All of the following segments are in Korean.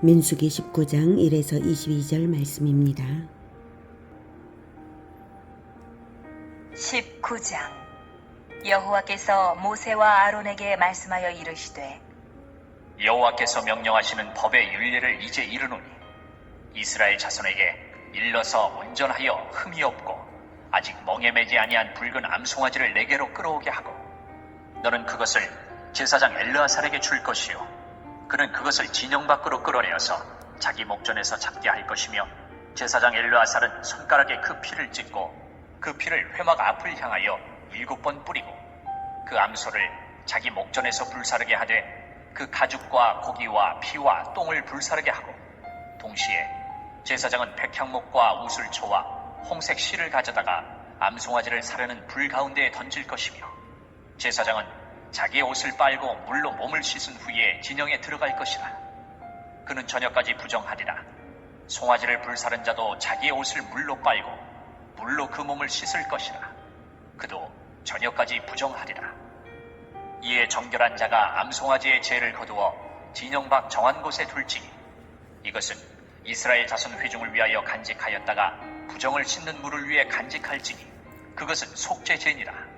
민수기 19장 1에서 22절 말씀입니다. 19장 여호와께서 모세와 아론에게 말씀하여 이르시되 여호와께서 명령하시는 법의 율례를 이제 이르노니 이스라엘 자손에게 일러서 온전하여 흠이 없고 아직 멍에 매지 아니한 붉은 암송아지를 내게로 끌어오게 하고 너는 그것을 제사장 엘르아살에게 줄 것이요 그는 그것을 진영 밖으로 끌어내어서 자기 목전에서 잡게 할 것이며 제사장 엘르아살은 손가락에 그 피를 찍고 그 피를 회막 앞을 향하여 7번 뿌리고 그 암소를 자기 목전에서 불사르게 하되 그 가죽과 고기와 피와 똥을 불사르게 하고 동시에 제사장은 백향목과 우슬초와 홍색 실을 가져다가 암송아지를 사르는 불 가운데에 던질 것이며 제사장은 자기의 옷을 빨고 물로 몸을 씻은 후에 진영에 들어갈 것이라. 그는 저녁까지 부정하리라. 송아지를 불사른 자도 자기의 옷을 물로 빨고 물로 그 몸을 씻을 것이라. 그도 저녁까지 부정하리라. 이에 정결한 자가 암송아지의 죄를 거두어 진영 밖 정한 곳에 둘지니 이것은 이스라엘 자손 회중을 위하여 간직하였다가 부정을 씻는 물을 위해 간직할지니 그것은 속죄죄니라.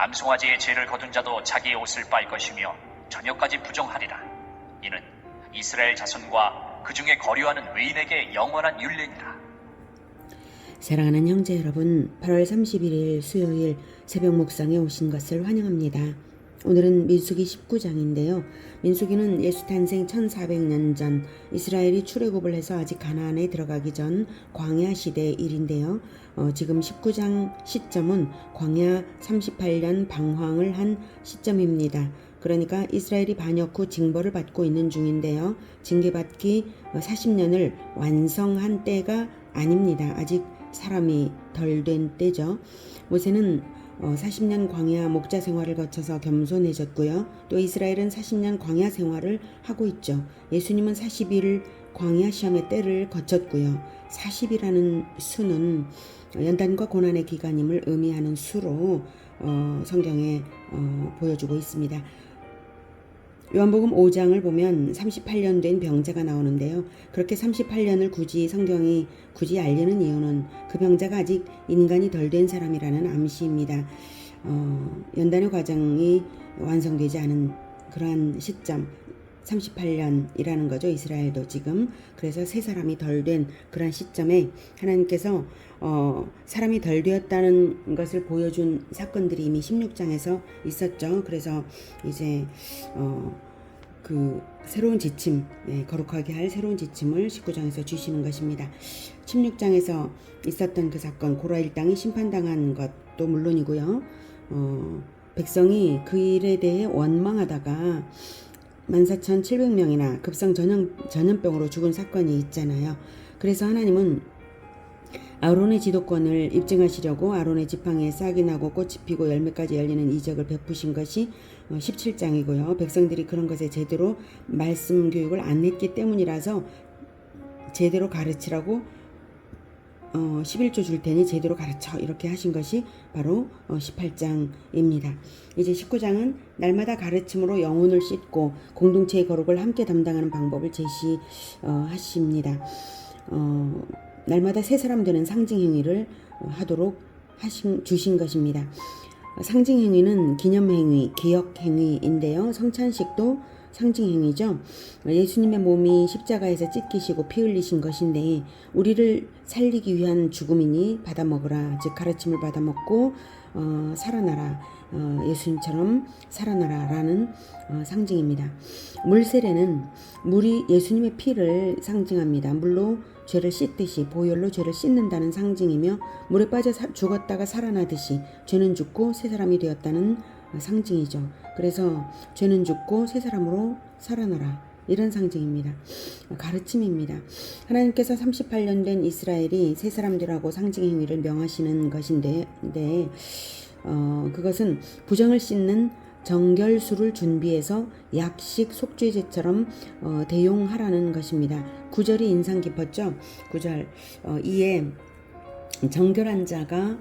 암송아지의 죄를 거둔 자도 자기의 옷을 빨 것이며 저녁까지 부정하리라. 이는 이스라엘 자손과 그 중에 거류하는 외인에게 영원한 율례니라. 사랑하는 형제 여러분, 8월 31일 수요일 새벽 묵상에 오신 것을 환영합니다. 오늘은 민수기 19장인데요. 민수기는 예수 탄생 1400년 전 이스라엘이 출애굽을 해서 아직 가나안에 들어가기 전 광야 시대의 일인데요. 지금 19장 시점은 광야 38년 방황을 한 시점입니다. 그러니까 이스라엘이 반역 후 징벌을 받고 있는 중인데요. 징계받기 40년을 완성한 때가 아닙니다. 아직 사람이 덜 된 때죠. 모세는 40년 광야 목자 생활을 거쳐서 겸손해졌고요. 또 이스라엘은 40년 광야 생활을 하고 있죠. 예수님은 40일 광야 시험의 때를 거쳤고요. 40이라는 수는 연단과 고난의 기간임을 의미하는 수로 성경에 보여주고 있습니다. 요한복음 5장을 보면 38년 된 병자가 나오는데요. 그렇게 38년을 성경이 굳이 알리는 이유는 그 병자가 아직 인간이 덜 된 사람이라는 암시입니다. 연단의 과정이 완성되지 않은 그러한 시점 38년이라는 거죠. 이스라엘도 지금. 그래서 새 사람이 덜 된 그러한 시점에 하나님께서 사람이 덜 되었다는 것을 보여준 사건들이 이미 16장에서 있었죠. 그래서 이제 그 새로운 지침, 거룩하게 할 새로운 지침을 19장에서 주시는 것입니다. 16장에서 있었던 그 사건, 고라 일당이 심판당한 것도 물론이고요. 백성이 그 일에 대해 원망하다가 14,700명이나 급성 전염병으로 죽은 사건이 있잖아요. 그래서 하나님은 아론의 지도권을 입증하시려고 아론의 지팡이에 싹이 나고 꽃이 피고 열매까지 열리는 이적을 베푸신 것이 17장이고요. 백성들이 그런 것에 제대로 말씀 교육을 안 했기 때문이라서 제대로 가르치라고 11조 줄 테니 제대로 가르쳐 이렇게 하신 것이 바로 18장입니다. 이제 19장은 날마다 가르침으로 영혼을 씻고 공동체의 거룩을 함께 담당하는 방법을 제시하십니다. 날마다 새 사람 되는 상징 행위를 하도록 주신 것입니다. 상징 행위는 기념 행위, 기억 행위인데요. 성찬식도 상징 행위죠. 예수님의 몸이 십자가에서 찢기시고 피 흘리신 것인데 우리를 살리기 위한 죽음이니 받아 먹으라. 즉 가르침을 받아 먹고 살아나라. 예수님처럼 살아나라라는 상징입니다. 물 세례는 물이 예수님의 피를 상징합니다. 물로 죄를 씻듯이 보혈로 죄를 씻는다는 상징이며 물에 빠져 죽었다가 살아나듯이 죄는 죽고 새 사람이 되었다는 상징이죠. 그래서 죄는 죽고 새 사람으로 살아나라 이런 상징입니다. 가르침입니다. 하나님께서 38년 된 이스라엘이 새 사람들하고 상징 행위를 명하시는 것인데 그것은 부정을 씻는 정결수를 준비해서 약식 속죄제처럼 대용하라는 것입니다. 9절이 인상 깊었죠. 9절 이에 정결한 자가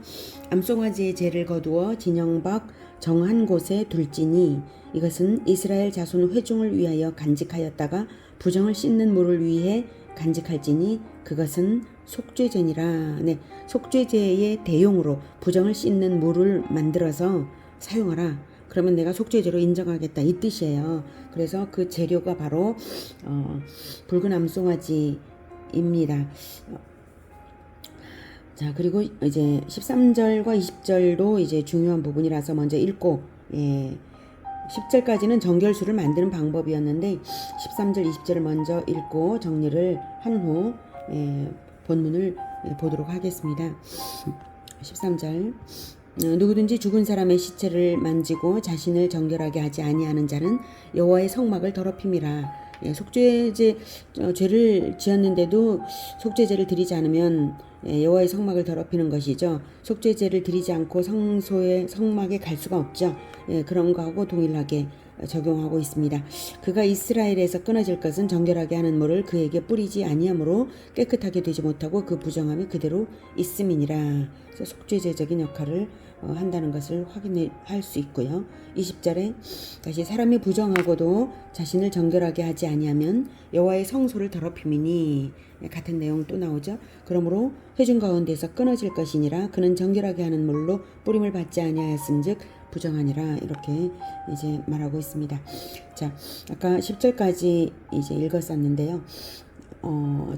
암송아지의 죄를 거두어 진영 밖 정한 곳에 둘지니 이것은 이스라엘 자손 회중을 위하여 간직하였다가 부정을 씻는 물을 위해 간직할지니 그것은 속죄제니라. 네, 속죄제의 대용으로 부정을 씻는 물을 만들어서 사용하라. 그러면 내가 속죄제로 인정하겠다 이 뜻이에요. 그래서 그 재료가 바로 붉은 암송아지입니다. 자, 그리고 이제 13절과 20절도 이제 중요한 부분이라서 먼저 읽고, 10절까지는 정결수를 만드는 방법이었는데 13절, 20절을 먼저 읽고 정리를 한 후 본문을 보도록 하겠습니다. 13절 누구든지 죽은 사람의 시체를 만지고 자신을 정결하게 하지 아니하는 자는 여호와의 성막을 더럽힘이라. 속죄제 죄를 지었는데도 속죄제를 드리지 않으면 여호와의 성막을 더럽히는 것이죠. 속죄제를 드리지 않고 성소의 성막에 갈 수가 없죠. 그런 거하고 동일하게 적용하고 있습니다. 그가 이스라엘에서 끊어질 것은 정결하게 하는 물을 그에게 뿌리지 아니하므로 깨끗하게 되지 못하고 그 부정함이 그대로 있음이니라. 그래서 속죄제적인 역할을 한다는 것을 확인할 수 있고요. 20절에 다시 사람이 부정하고도 자신을 정결하게 하지 아니하면 여호와의 성소를 더럽힘이니 같은 내용 또 나오죠. 그러므로 회중 가운데서 끊어질 것이니라. 그는 정결하게 하는 물로 뿌림을 받지 아니하였은즉 부정하니라. 이렇게 이제 말하고 있습니다. 자, 아까 10절까지 이제 읽었었는데요.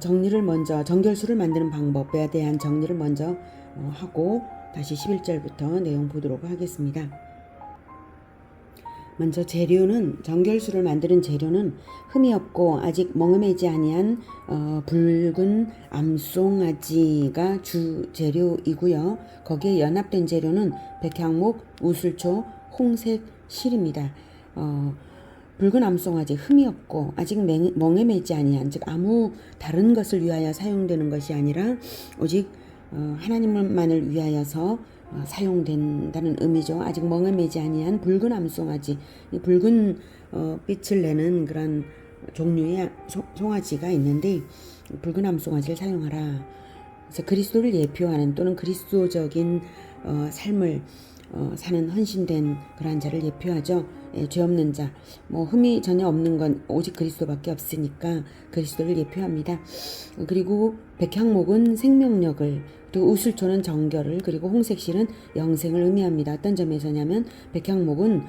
정리를 먼저 정결수를 만드는 방법에 대한 정리를 먼저 하고 다시 11절부터 내용 보도록 하겠습니다. 먼저 재료는 정결수를 만드는 재료는 흠이 없고 아직 멍에매지 아니한 붉은 암송아지가 주 재료이고요. 거기에 연합된 재료는 백향목, 우슬초, 홍색 실입니다. 붉은 암송아지 흠이 없고 아직 멍에매지 아니한, 즉 아무 다른 것을 위하여 사용되는 것이 아니라 오직 하나님만을 위하여서 사용된다는 의미죠. 아직 멍에매지 아니한 붉은 암송아지, 이 붉은 빛을 내는 그런 종류의 송아지가 있는데 붉은 암송아지를 사용하라. 그래서 그리스도를 예표하는 또는 그리스도적인 삶을 사는 헌신된 그러한 자를 예표하죠. 죄 없는 자, 흠이 전혀 없는 건 오직 그리스도밖에 없으니까 그리스도를 예표합니다. 그리고 백향목은 생명력을, 또 우슬초는 정결을, 그리고 홍색실은 영생을 의미합니다. 어떤 점에서냐면 백향목은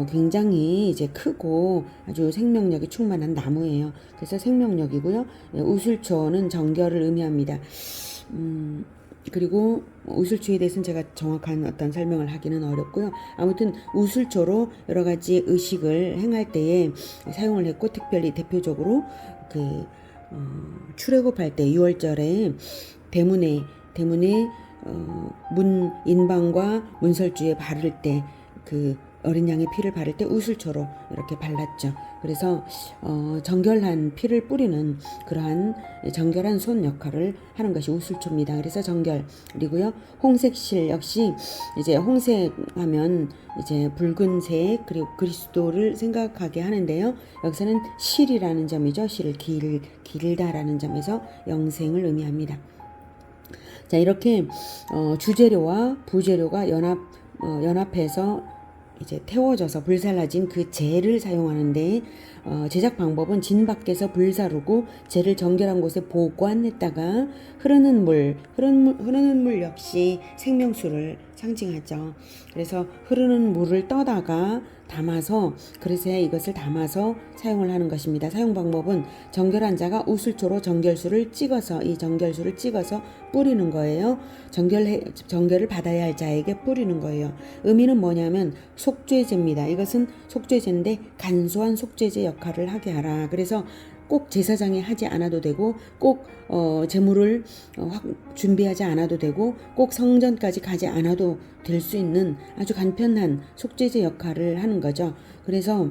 굉장히 이제 크고 아주 생명력이 충만한 나무예요. 그래서 생명력이고요. 우슬초는 정결을 의미합니다. 그리고 우슬초에 대해서는 제가 정확한 어떤 설명을 하기는 어렵고요. 아무튼 우슬초로 여러 가지 의식을 행할 때에 사용을 했고, 특별히 대표적으로 출애굽할 때 6월절에 대문에 문 인방과 문설주에 바를 때 그 어린 양의 피를 바를 때 우슬초로 이렇게 발랐죠. 그래서 정결한 피를 뿌리는 그러한 정결한 손 역할을 하는 것이 우슬초입니다. 그래서 정결이고요. 홍색실 역시 이제 홍색하면 이제 붉은색, 그리고 그리스도를 생각하게 하는데요. 여기서는 실이라는 점이죠. 실, 길다라는 점에서 영생을 의미합니다. 자, 이렇게 주재료와 부재료가 연합해서 이제 태워져서 불살라진 그 재를 사용하는데 제작 방법은 진 밖에서 불사르고 재를 정결한 곳에 보관했다가 흐르는 물 역시 생명수를 상징하죠. 그래서 흐르는 물을 떠다가 담아서 그릇에 이것을 담아서 사용을 하는 것입니다. 사용 방법은 정결한 자가 우슬초로 정결수를 찍어서 뿌리는 거예요. 정결을 받아야 할 자에게 뿌리는 거예요. 의미는 뭐냐면 속죄제입니다. 이것은 속죄제인데 간소한 속죄제 역할을 하게 하라. 그래서 꼭 제사장이 하지 않아도 되고, 꼭 제물을 준비하지 않아도 되고, 꼭 성전까지 가지 않아도 될 수 있는 아주 간편한 속죄제 역할을 하는 거죠. 그래서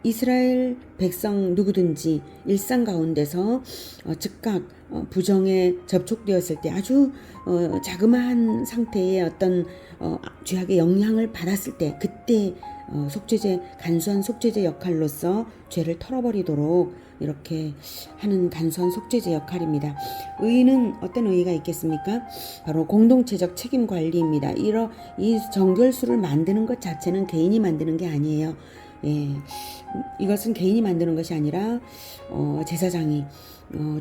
이스라엘 백성 누구든지 일상 가운데서 즉각 부정에 접촉되었을 때 아주 자그마한 상태의 어떤 죄악의 영향을 받았을 때 그때 속죄제, 간소한 속죄제 역할로서 죄를 털어버리도록 이렇게 하는 간소한 속죄제 역할입니다. 의는 어떤 의의가 있겠습니까? 바로 공동체적 책임 관리입니다. 이 정결수를 만드는 것 자체는 개인이 만드는 게 아니에요. 예, 이것은 개인이 만드는 것이 아니라 제사장이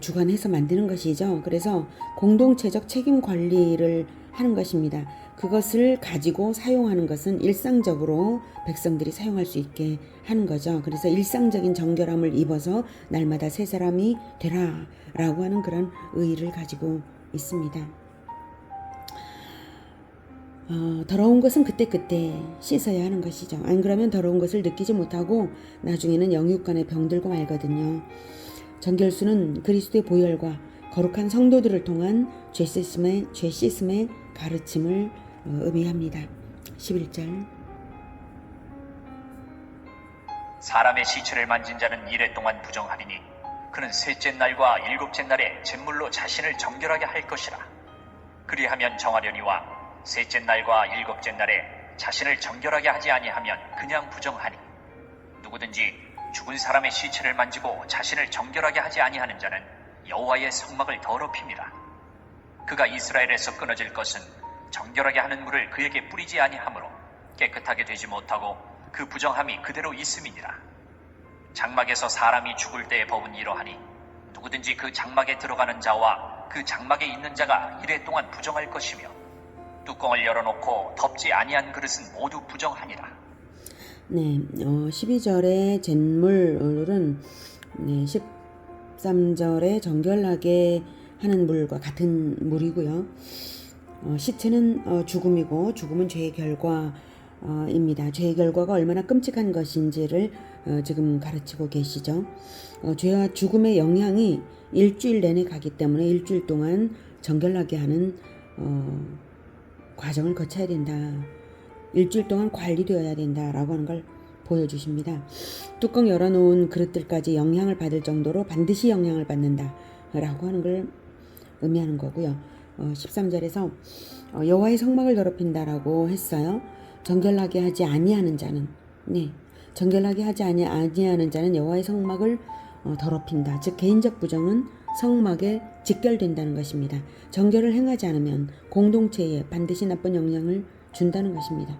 주관해서 만드는 것이죠. 그래서 공동체적 책임 관리를 하는 것입니다. 그것을 가지고 사용하는 것은 일상적으로 백성들이 사용할 수 있게 하는 거죠. 그래서 일상적인 정결함을 입어서 날마다 새 사람이 되라 라고 하는 그런 의의를 가지고 있습니다. 더러운 것은 그때그때 씻어야 하는 것이죠. 안 그러면 더러운 것을 느끼지 못하고 나중에는 영육간에 병들고 말거든요. 정결수는 그리스도의 보혈과 거룩한 성도들을 통한 죄 씻음의 가르침을 의미합니다. 11절. 사람의 시체를 만진 자는 이래 동안 부정하리니 그는 셋째 날과 일곱째 날에 잿물로 자신을 정결하게 할 것이라. 그리하면 정하려니와 셋째 날과 일곱째 날에 자신을 정결하게 하지 아니하면 그냥 부정하니 누구든지 죽은 사람의 시체를 만지고 자신을 정결하게 하지 아니하는 자는 여호와의 성막을 더럽힙니다. 그가 이스라엘에서 끊어질 것은 정결하게 하는 물을 그에게 뿌리지 아니하므로 깨끗하게 되지 못하고 그 부정함이 그대로 있음이니라. 장막에서 사람이 죽을 때의 법은 이러하니 누구든지 그 장막에 들어가는 자와 그 장막에 있는 자가 이래 동안 부정할 것이며 뚜껑을 열어놓고 덮지 아니한 그릇은 모두 부정하니라. 네, 12절의 잿물은 13절에 정결하게 하는 물과 같은 물이고요. 시체는 죽음이고 죽음은 죄의 결과입니다. 죄의 결과가 얼마나 끔찍한 것인지를 지금 가르치고 계시죠. 죄와 죽음의 영향이 일주일 내내 가기 때문에 일주일 동안 정결하게 하는 과정을 거쳐야 된다. 일주일 동안 관리되어야 된다라고 하는 걸 보여주십니다. 뚜껑 열어놓은 그릇들까지 영향을 받을 정도로 반드시 영향을 받는다라고 하는 걸 의미하는 거고요. 13절에서 여호와의 성막을 더럽힌다라고 했어요. 정결하게 하지 아니하는 자는 정결하게 하지 아니하는 자는 여호와의 성막을 더럽힌다. 즉 개인적 부정은 성막에 직결된다는 것입니다. 정결을 행하지 않으면 공동체에 반드시 나쁜 영향을 준다는 것입니다.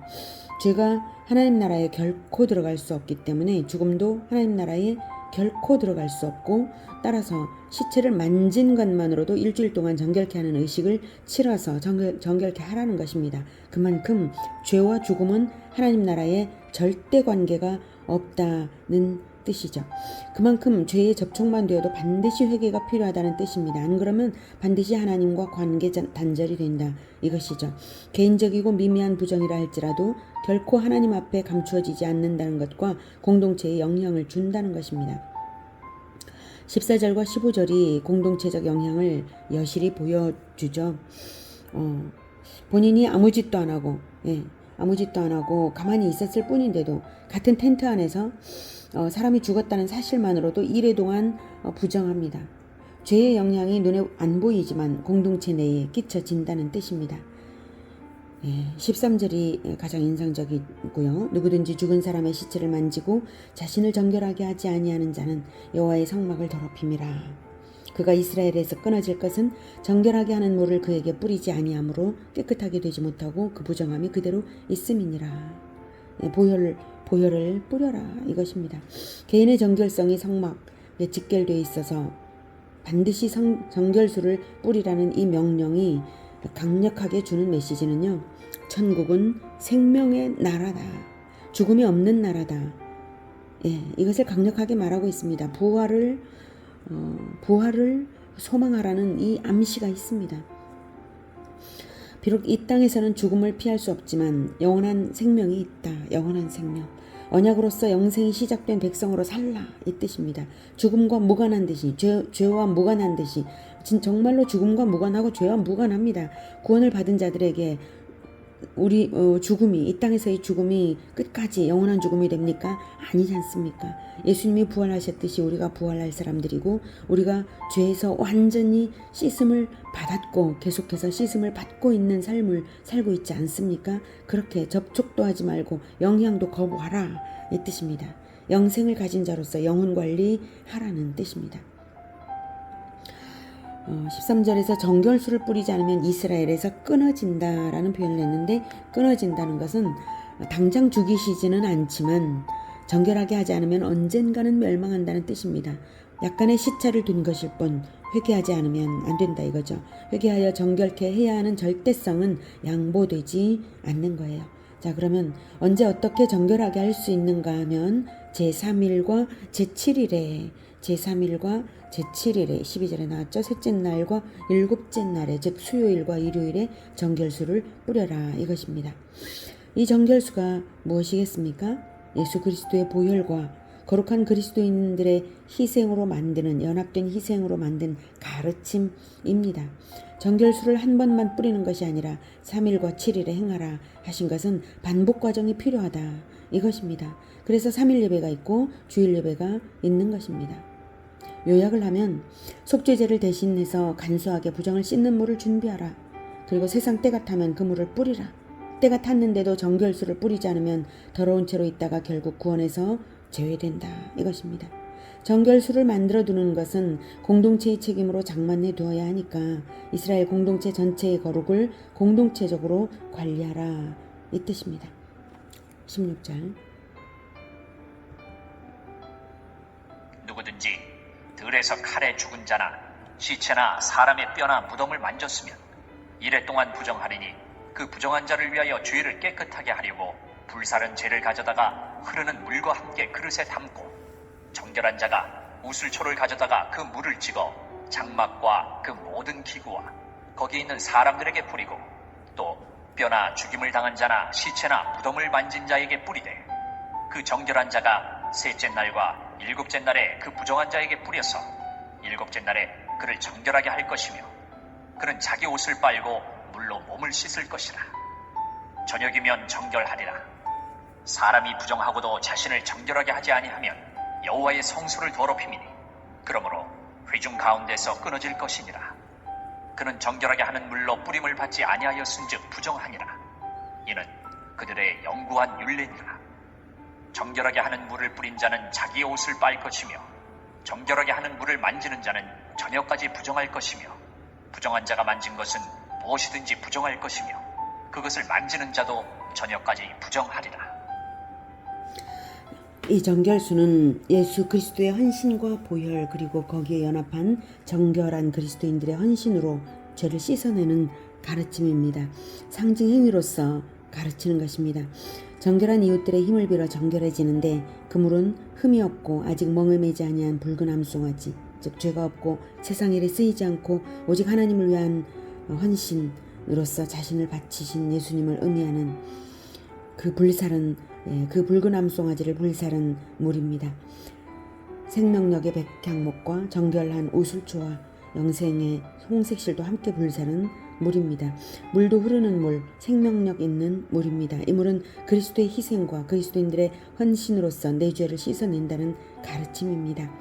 죄가 하나님 나라에 결코 들어갈 수 없기 때문에 죽음도 하나님 나라에 결코 들어갈 수 없고 따라서 시체를 만진 것만으로도 일주일 동안 정결케 하는 의식을 치러서 정결케 하라는 것입니다. 그만큼 죄와 죽음은 하나님 나라에 절대 관계가 없다는 뜻이죠. 그만큼 죄의 접촉만 되어도 반드시 회개가 필요하다는 뜻입니다. 안 그러면 반드시 하나님과 관계 단절이 된다. 이것이죠. 개인적이고 미미한 부정이라 할지라도 결코 하나님 앞에 감추어지지 않는다는 것과 공동체에 영향을 준다는 것입니다. 14절과 15절이 공동체적 영향을 여실히 보여주죠. 본인이 아무 짓도 안 하고 가만히 있었을 뿐인데도 같은 텐트 안에서 사람이 죽었다는 사실만으로도 이래 동안 부정합니다. 죄의 영향이 눈에 안 보이지만 공동체 내에 끼쳐진다는 뜻입니다. 13절이 가장 인상적이고요. 누구든지 죽은 사람의 시체를 만지고 자신을 정결하게 하지 아니하는 자는 여호와의 성막을 더럽힘이라. 그가 이스라엘에서 끊어질 것은 정결하게 하는 물을 그에게 뿌리지 아니하므로 깨끗하게 되지 못하고 그 부정함이 그대로 있음이니라. 보혈을 뿌려라 이것입니다. 개인의 정결성이 성막에 직결되어 있어서 반드시 정결수를 뿌리라는 이 명령이 강력하게 주는 메시지는요. 천국은 생명의 나라다. 죽음이 없는 나라다. 이것을 강력하게 말하고 있습니다. 부활을 소망하라는 이 암시가 있습니다. 비록 이 땅에서는 죽음을 피할 수 없지만 영원한 생명이 있다. 영원한 생명. 언약으로서 영생이 시작된 백성으로 살라 이 뜻입니다. 죽음과 무관한 듯이 죄와 무관한 듯이 정말로 죽음과 무관하고 죄와 무관합니다. 구원을 받은 자들에게 우리 죽음이, 이 땅에서의 죽음이 끝까지 영원한 죽음이 됩니까? 아니지 않습니까? 예수님이 부활하셨듯이 우리가 부활할 사람들이고, 우리가 죄에서 완전히 씻음을 받았고 계속해서 씻음을 받고 있는 삶을 살고 있지 않습니까? 그렇게 접촉도 하지 말고 영향도 거부하라, 이 뜻입니다. 영생을 가진 자로서 영혼 관리하라는 뜻입니다. 13절에서 정결수를 뿌리지 않으면 이스라엘에서 끊어진다라는 표현을 했는데, 끊어진다는 것은 당장 죽이시지는 않지만 정결하게 하지 않으면 언젠가는 멸망한다는 뜻입니다. 약간의 시차를 둔 것일 뿐 회개하지 않으면 안 된다 이거죠. 회개하여 정결케 해야 하는 절대성은 양보되지 않는 거예요. 자, 그러면 언제 어떻게 정결하게 할 수 있는가 하면 제3일과 제7일에, 제3일과 제7일에 12절에 나왔죠. 셋째 날과 일곱째 날에, 즉 수요일과 일요일에 정결수를 뿌려라 이것입니다. 이 정결수가 무엇이겠습니까? 예수 그리스도의 보혈과 거룩한 그리스도인들의 희생으로 만드는, 연합된 희생으로 만든 가르침입니다. 정결수를 한 번만 뿌리는 것이 아니라 3일과 7일에 행하라 하신 것은 반복 과정이 필요하다 이것입니다. 그래서 3일 예배가 있고 주일 예배가 있는 것입니다. 요약을 하면 속죄제를 대신해서 간소하게 부정을 씻는 물을 준비하라. 그리고 세상 때가 타면 그 물을 뿌리라. 때가 탔는데도 정결수를 뿌리지 않으면 더러운 채로 있다가 결국 구원에서 제외된다 이것입니다. 정결수를 만들어 두는 것은 공동체의 책임으로 장만해 두어야 하니까 이스라엘 공동체 전체의 거룩을 공동체적으로 관리하라 이 뜻입니다. 16절 누구든지 들에서 칼에 죽은 자나 시체나 사람의 뼈나 무덤을 만졌으면 이래 동안 부정하리니 그 부정한 자를 위하여 죄를 깨끗하게 하려고 불사른 재를 가져다가 흐르는 물과 함께 그릇에 담고 정결한 자가 우슬초를 가져다가 그 물을 찍어 장막과 그 모든 기구와 거기 있는 사람들에게 뿌리고 또 뼈나 죽임을 당한 자나 시체나 무덤을 만진 자에게 뿌리되 그 정결한 자가 셋째 날과 일곱째 날에 그 부정한 자에게 뿌려서 일곱째 날에 그를 정결하게 할 것이며 그는 자기 옷을 빨고 물로 몸을 씻을 것이라. 저녁이면 정결하리라. 사람이 부정하고도 자신을 정결하게 하지 아니하면 여호와의 성소를 더럽힘이니 그러므로 회중 가운데서 끊어질 것이니라. 그는 정결하게 하는 물로 뿌림을 받지 아니하였은즉 부정하니라. 이는 그들의 영구한 율례니라. 정결하게 하는 물을 뿌린 자는 자기의 옷을 빨 것이며 정결하게 하는 물을 만지는 자는 저녁까지 부정할 것이며 부정한 자가 만진 것은 무엇이든지 부정할 것이며 그것을 만지는 자도 저녁까지 부정하리라. 이 정결수는 예수 그리스도의 헌신과 보혈 그리고 거기에 연합한 정결한 그리스도인들의 헌신으로 죄를 씻어내는 가르침입니다. 상징 행위로서 가르치는 것입니다. 정결한 이웃들의 힘을 빌어 정결해지는데 그 물은 흠이 없고 아직 멍에 매지 아니한 붉은 암송아지, 즉 죄가 없고 세상 일에 쓰이지 않고 오직 하나님을 위한 헌신으로서 자신을 바치신 예수님을 의미하는 그 불사른, 그 붉은 암송아지를 불사른 물입니다. 생명력의 백향목과 정결한 우슬초와 영생의 홍색실도 함께 불사른 물입니다. 물도 흐르는 물, 생명력 있는 물입니다. 이 물은 그리스도의 희생과 그리스도인들의 헌신으로서 내 죄를 씻어낸다는 가르침입니다.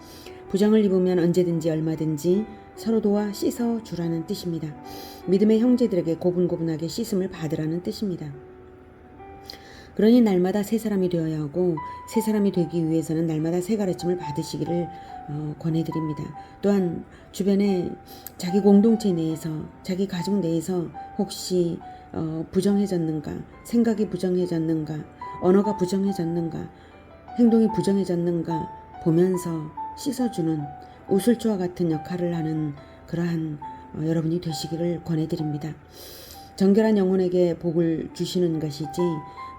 부정을 입으면 언제든지 얼마든지 서로 도와 씻어주라는 뜻입니다. 믿음의 형제들에게 고분고분하게 씻음을 받으라는 뜻입니다. 그러니 날마다 새 사람이 되어야 하고 새 사람이 되기 위해서는 날마다 새 가르침을 받으시기를 권해드립니다. 또한 주변에 자기 공동체 내에서 자기 가족 내에서 혹시 부정해졌는가, 생각이 부정해졌는가, 언어가 부정해졌는가, 행동이 부정해졌는가 보면서 씻어주는 우슬초와 같은 역할을 하는 그러한 여러분이 되시기를 권해드립니다. 정결한 영혼에게 복을 주시는 것이지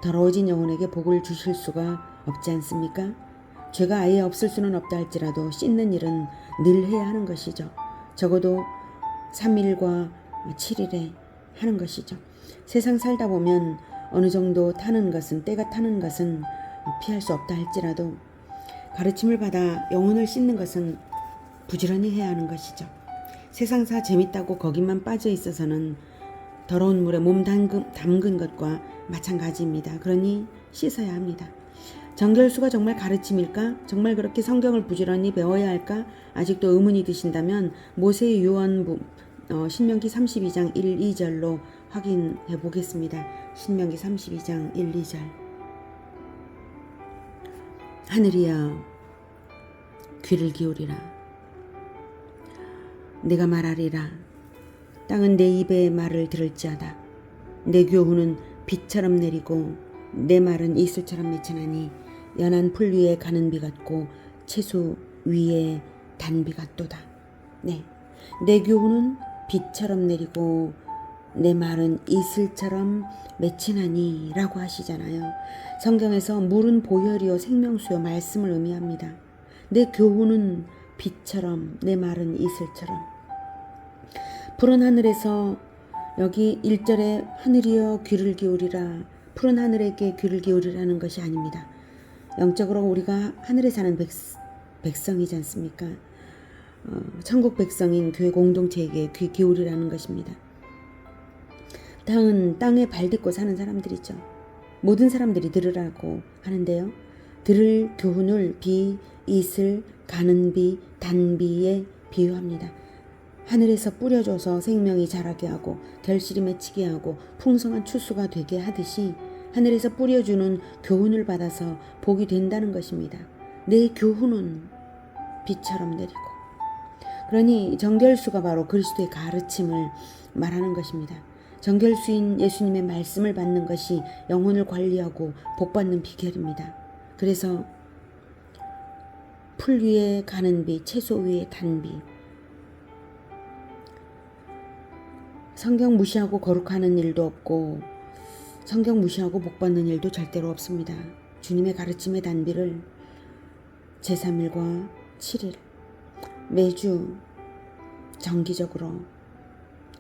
더러워진 영혼에게 복을 주실 수가 없지 않습니까? 죄가 아예 없을 수는 없다 할지라도 씻는 일은 늘 해야 하는 것이죠. 적어도 3일과 7일에 하는 것이죠. 세상 살다 보면 어느 정도 타는 것은, 때가 타는 것은 피할 수 없다 할지라도 가르침을 받아 영혼을 씻는 것은 부지런히 해야 하는 것이죠. 세상사 재밌다고 거기만 빠져 있어서는 더러운 물에 몸 담근 것과 마찬가지입니다. 그러니 씻어야 합니다. 정결수가 정말 가르침일까? 정말 그렇게 성경을 부지런히 배워야 할까? 아직도 의문이 드신다면 모세의 유언 신명기 32장 1, 2절로 확인해 보겠습니다. 신명기 32장 1, 2절. 하늘이여 귀를 기울이라. 내가 말하리라. 땅은 내 입의 말을 들을지어다. 내 교훈은 비처럼 내리고 내 말은 이슬처럼 맺히나니 연한 풀 위에 가는 비 같고 채소 위에 단비 같도다. 네, 내 교훈은 비처럼 내리고 내 말은 이슬처럼 맺히나니 라고 하시잖아요. 성경에서 물은 보혈이요 생명수요 말씀을 의미합니다. 내 교훈은 비처럼 내 말은 이슬처럼. 푸른 하늘에서 여기 1절에 하늘이여 귀를 기울이라, 푸른 하늘에게 귀를 기울이라는 것이 아닙니다. 영적으로 우리가 하늘에 사는 백성이지 않습니까? 천국 백성인 교회 공동체에게 귀 기울이라는 것입니다. 땅은 땅에 발 딛고 사는 사람들이죠. 모든 사람들이 들으라고 하는데요. 들을 교훈을 비, 이슬, 가는 비, 단비에 비유합니다. 하늘에서 뿌려줘서 생명이 자라게 하고 결실이 맺히게 하고 풍성한 추수가 되게 하듯이 하늘에서 뿌려주는 교훈을 받아서 복이 된다는 것입니다. 내 교훈은 비처럼 내리고. 그러니 정결수가 바로 그리스도의 가르침을 말하는 것입니다. 정결수인 예수님의 말씀을 받는 것이 영혼을 관리하고 복받는 비결입니다. 그래서 풀 위에 가는 비, 채소 위에 단비. 성경 무시하고 거룩하는 일도 없고 성경 무시하고 복받는 일도 절대로 없습니다. 주님의 가르침의 단비를 제3일과 7일 매주 정기적으로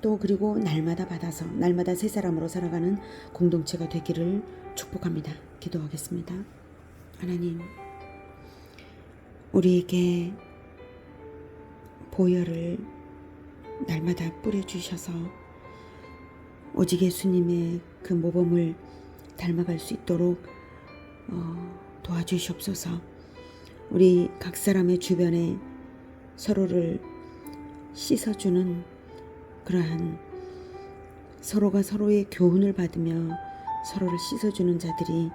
또 그리고 날마다 받아서 날마다 새 사람으로 살아가는 공동체가 되기를 축복합니다. 기도하겠습니다. 하나님, 우리에게 보혈을 날마다 뿌려주셔서 오직 예수님의 그 모범을 닮아갈 수 있도록 도와주시옵소서. 우리 각 사람의 주변에 서로를 씻어주는 그러한 서로가 서로의 교훈을 받으며 서로를 씻어주는 자들이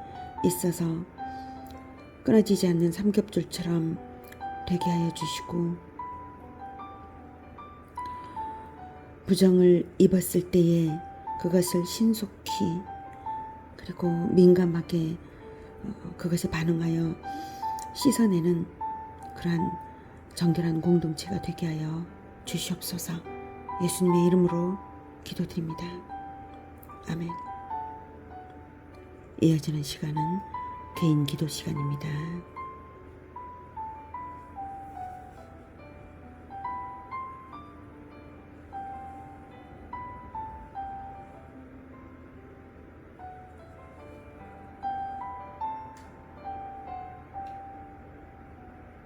있어서 끊어지지 않는 삼겹줄처럼 되게 하여 주시고, 부정을 입었을 때에 그것을 신속히 그리고 민감하게 그것에 반응하여 씻어내는 그러한 정결한 공동체가 되게 하여 주시옵소서. 예수님의 이름으로 기도드립니다. 아멘. 이어지는 시간은 개인 기도 시간입니다.